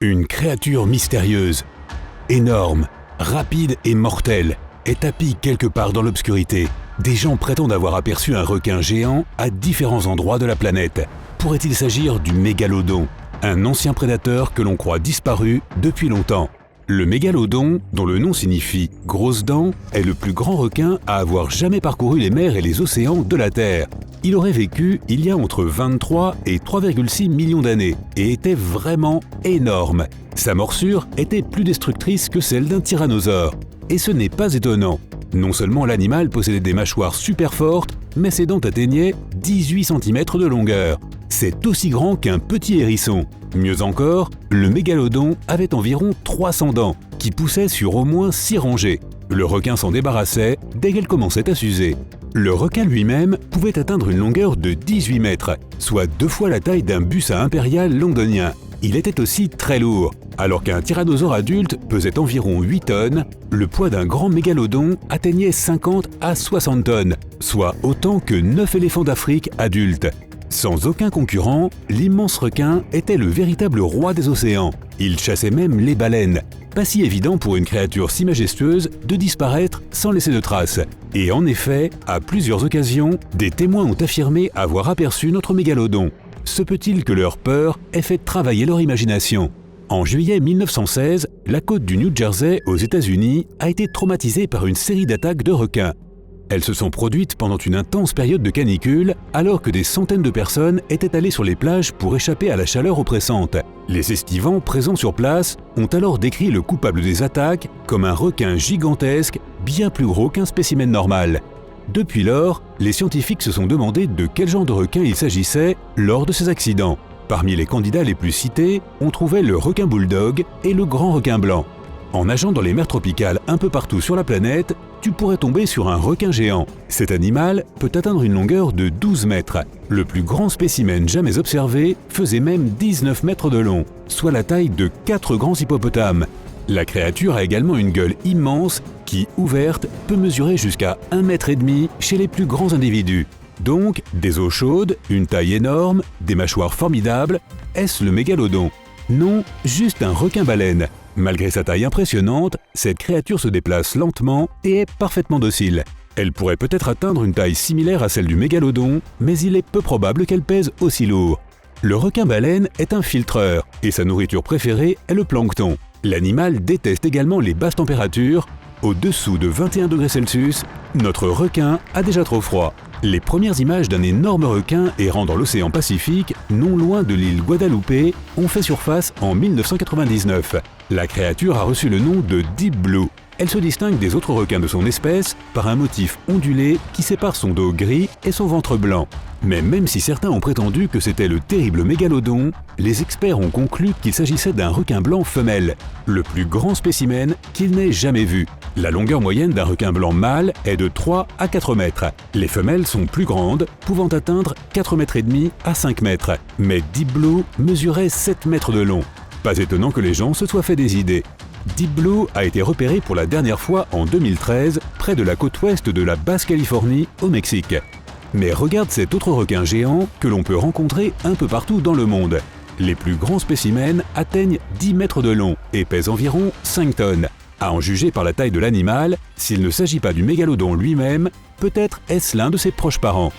Une créature mystérieuse, énorme, rapide et mortelle, est tapie quelque part dans l'obscurité. Des gens prétendent avoir aperçu un requin géant à différents endroits de la planète. Pourrait-il s'agir du mégalodon, un ancien prédateur que l'on croit disparu depuis longtemps? Le mégalodon, dont le nom signifie « grosse dent », est le plus grand requin à avoir jamais parcouru les mers et les océans de la Terre. Il aurait vécu il y a entre 23 et 3,6 millions d'années et était vraiment énorme. Sa morsure était plus destructrice que celle d'un tyrannosaure. Et ce n'est pas étonnant. Non seulement l'animal possédait des mâchoires super fortes, mais ses dents atteignaient 18 cm de longueur. C'est aussi grand qu'un petit hérisson. Mieux encore, le mégalodon avait environ 300 dents, qui poussaient sur au moins 6 rangées. Le requin s'en débarrassait dès qu'elle commençait à s'user. Le requin lui-même pouvait atteindre une longueur de 18 mètres, soit 2 fois la taille d'un bus à impérial londonien. Il était aussi très lourd. Alors qu'un tyrannosaure adulte pesait environ 8 tonnes, le poids d'un grand mégalodon atteignait 50 à 60 tonnes, soit autant que 9 éléphants d'Afrique adultes. Sans aucun concurrent, l'immense requin était le véritable roi des océans. Il chassait même les baleines. Pas si évident pour une créature si majestueuse de disparaître sans laisser de traces. Et en effet, à plusieurs occasions, des témoins ont affirmé avoir aperçu notre mégalodon. Se peut-il que leur peur ait fait travailler leur imagination? En juillet 1916, la côte du New Jersey aux États-Unis a été traumatisée par une série d'attaques de requins. Elles se sont produites pendant une intense période de canicule, alors que des centaines de personnes étaient allées sur les plages pour échapper à la chaleur oppressante. Les estivants présents sur place ont alors décrit le coupable des attaques comme un requin gigantesque, bien plus gros qu'un spécimen normal. Depuis lors, les scientifiques se sont demandé de quel genre de requin il s'agissait lors de ces accidents. Parmi les candidats les plus cités, on trouvait le requin bulldog et le grand requin blanc. En nageant dans les mers tropicales un peu partout sur la planète, tu pourrais tomber sur un requin géant. Cet animal peut atteindre une longueur de 12 mètres. Le plus grand spécimen jamais observé faisait même 19 mètres de long, soit la taille de 4 grands hippopotames. La créature a également une gueule immense qui, ouverte, peut mesurer jusqu'à 1,5 mètre chez les plus grands individus. Donc, des eaux chaudes, une taille énorme, des mâchoires formidables, est-ce le mégalodon? Non, juste un requin-baleine. Malgré sa taille impressionnante, cette créature se déplace lentement et est parfaitement docile. Elle pourrait peut-être atteindre une taille similaire à celle du mégalodon, mais il est peu probable qu'elle pèse aussi lourd. Le requin-baleine est un filtreur et sa nourriture préférée est le plancton. L'animal déteste également les basses températures. Au-dessous de 21 degrés Celsius, notre requin a déjà trop froid. Les premières images d'un énorme requin errant dans l'océan Pacifique, non loin de l'île Guadeloupe, ont fait surface en 1999. La créature a reçu le nom de Deep Blue. Elle se distingue des autres requins de son espèce par un motif ondulé qui sépare son dos gris et son ventre blanc. Mais même si certains ont prétendu que c'était le terrible mégalodon, les experts ont conclu qu'il s'agissait d'un requin blanc femelle, le plus grand spécimen qu'ils n'aient jamais vu. La longueur moyenne d'un requin blanc mâle est de 3 à 4 mètres. Les femelles sont plus grandes, pouvant atteindre 4,5 mètres à 5 mètres. Mais Deep Blue mesurait 7 mètres de long. Pas étonnant que les gens se soient fait des idées. Deep Blue a été repéré pour la dernière fois en 2013, près de la côte ouest de la Basse-Californie, au Mexique. Mais regarde cet autre requin géant que l'on peut rencontrer un peu partout dans le monde. Les plus grands spécimens atteignent 10 mètres de long et pèsent environ 5 tonnes. À en juger par la taille de l'animal, s'il ne s'agit pas du mégalodon lui-même, peut-être est-ce l'un de ses proches parents.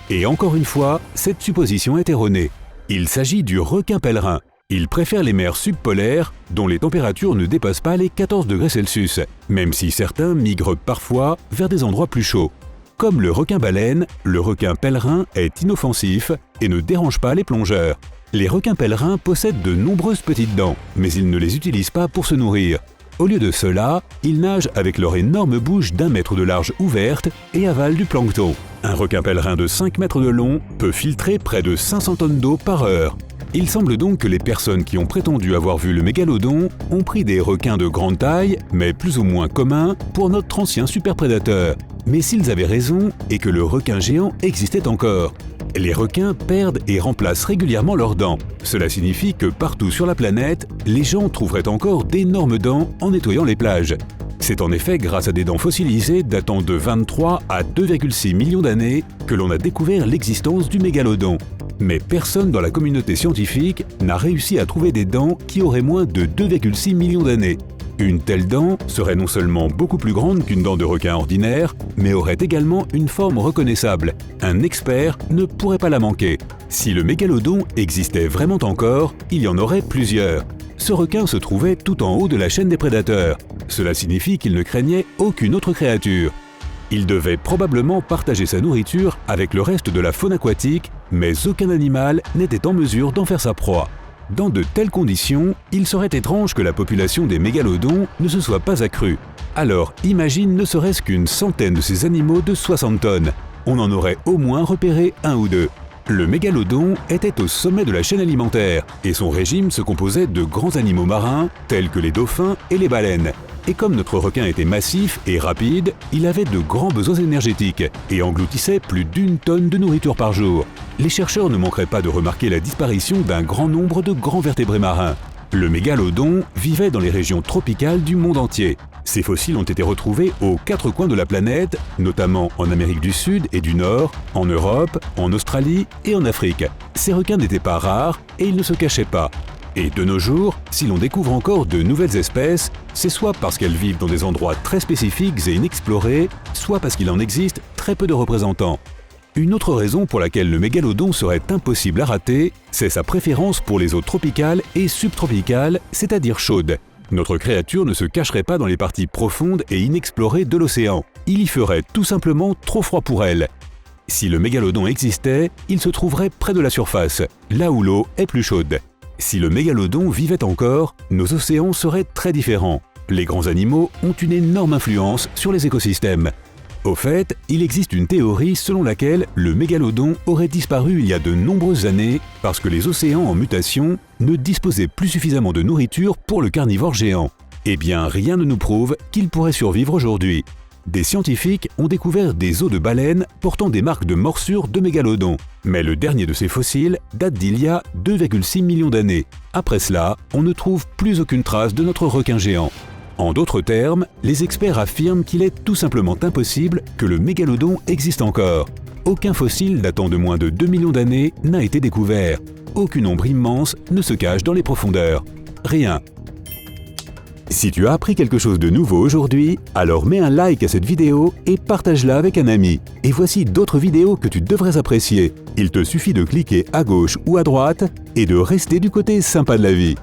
Et encore une fois, cette supposition est erronée. Il s'agit du requin pèlerin. Il préfère les mers subpolaires, dont les températures ne dépassent pas les 14 degrés Celsius, même si certains migrent parfois vers des endroits plus chauds. Comme le requin-baleine, le requin pèlerin est inoffensif et ne dérange pas les plongeurs. Les requins pèlerins possèdent de nombreuses petites dents, mais ils ne les utilisent pas pour se nourrir. Au lieu de cela, ils nagent avec leur énorme bouche d'1 mètre de large ouverte et avalent du plancton. Un requin pèlerin de 5 mètres de long peut filtrer près de 500 tonnes d'eau par heure. Il semble donc que les personnes qui ont prétendu avoir vu le mégalodon ont pris des requins de grande taille, mais plus ou moins communs, pour notre ancien superprédateur. Mais s'ils avaient raison et que le requin géant existait encore. Les requins perdent et remplacent régulièrement leurs dents. Cela signifie que partout sur la planète, les gens trouveraient encore d'énormes dents en nettoyant les plages. C'est en effet grâce à des dents fossilisées datant de 23 à 2,6 millions d'années que l'on a découvert l'existence du mégalodon. Mais personne dans la communauté scientifique n'a réussi à trouver des dents qui auraient moins de 2,6 millions d'années. Une telle dent serait non seulement beaucoup plus grande qu'une dent de requin ordinaire, mais aurait également une forme reconnaissable. Un expert ne pourrait pas la manquer. Si le mégalodon existait vraiment encore, il y en aurait plusieurs. Ce requin se trouvait tout en haut de la chaîne des prédateurs. Cela signifie qu'il ne craignait aucune autre créature. Il devait probablement partager sa nourriture avec le reste de la faune aquatique, mais aucun animal n'était en mesure d'en faire sa proie. Dans de telles conditions, il serait étrange que la population des mégalodons ne se soit pas accrue. Alors imagine ne serait-ce qu'une centaine de ces animaux de 60 tonnes. On en aurait au moins repéré un ou deux. Le mégalodon était au sommet de la chaîne alimentaire et son régime se composait de grands animaux marins tels que les dauphins et les baleines. Et comme notre requin était massif et rapide, il avait de grands besoins énergétiques et engloutissait plus d'1 tonne de nourriture par jour. Les chercheurs ne manqueraient pas de remarquer la disparition d'un grand nombre de grands vertébrés marins. Le mégalodon vivait dans les régions tropicales du monde entier. Ces fossiles ont été retrouvés aux 4 coins de la planète, notamment en Amérique du Sud et du Nord, en Europe, en Australie et en Afrique. Ces requins n'étaient pas rares et ils ne se cachaient pas. Et de nos jours, si l'on découvre encore de nouvelles espèces, c'est soit parce qu'elles vivent dans des endroits très spécifiques et inexplorés, soit parce qu'il en existe très peu de représentants. Une autre raison pour laquelle le mégalodon serait impossible à rater, c'est sa préférence pour les eaux tropicales et subtropicales, c'est-à-dire chaudes. Notre créature ne se cacherait pas dans les parties profondes et inexplorées de l'océan. Il y ferait tout simplement trop froid pour elle. Si le mégalodon existait, il se trouverait près de la surface, là où l'eau est plus chaude. Si le mégalodon vivait encore, nos océans seraient très différents. Les grands animaux ont une énorme influence sur les écosystèmes. Au fait, il existe une théorie selon laquelle le mégalodon aurait disparu il y a de nombreuses années parce que les océans en mutation ne disposaient plus suffisamment de nourriture pour le carnivore géant. Eh bien, rien ne nous prouve qu'il pourrait survivre aujourd'hui. Des scientifiques ont découvert des os de baleines portant des marques de morsures de mégalodons. Mais le dernier de ces fossiles date d'il y a 2,6 millions d'années. Après cela, on ne trouve plus aucune trace de notre requin géant. En d'autres termes, les experts affirment qu'il est tout simplement impossible que le mégalodon existe encore. Aucun fossile datant de moins de 2 millions d'années n'a été découvert. Aucune ombre immense ne se cache dans les profondeurs. Rien. Si tu as appris quelque chose de nouveau aujourd'hui, alors mets un like à cette vidéo et partage-la avec un ami. Et voici d'autres vidéos que tu devrais apprécier. Il te suffit de cliquer à gauche ou à droite et de rester du côté sympa de la vie.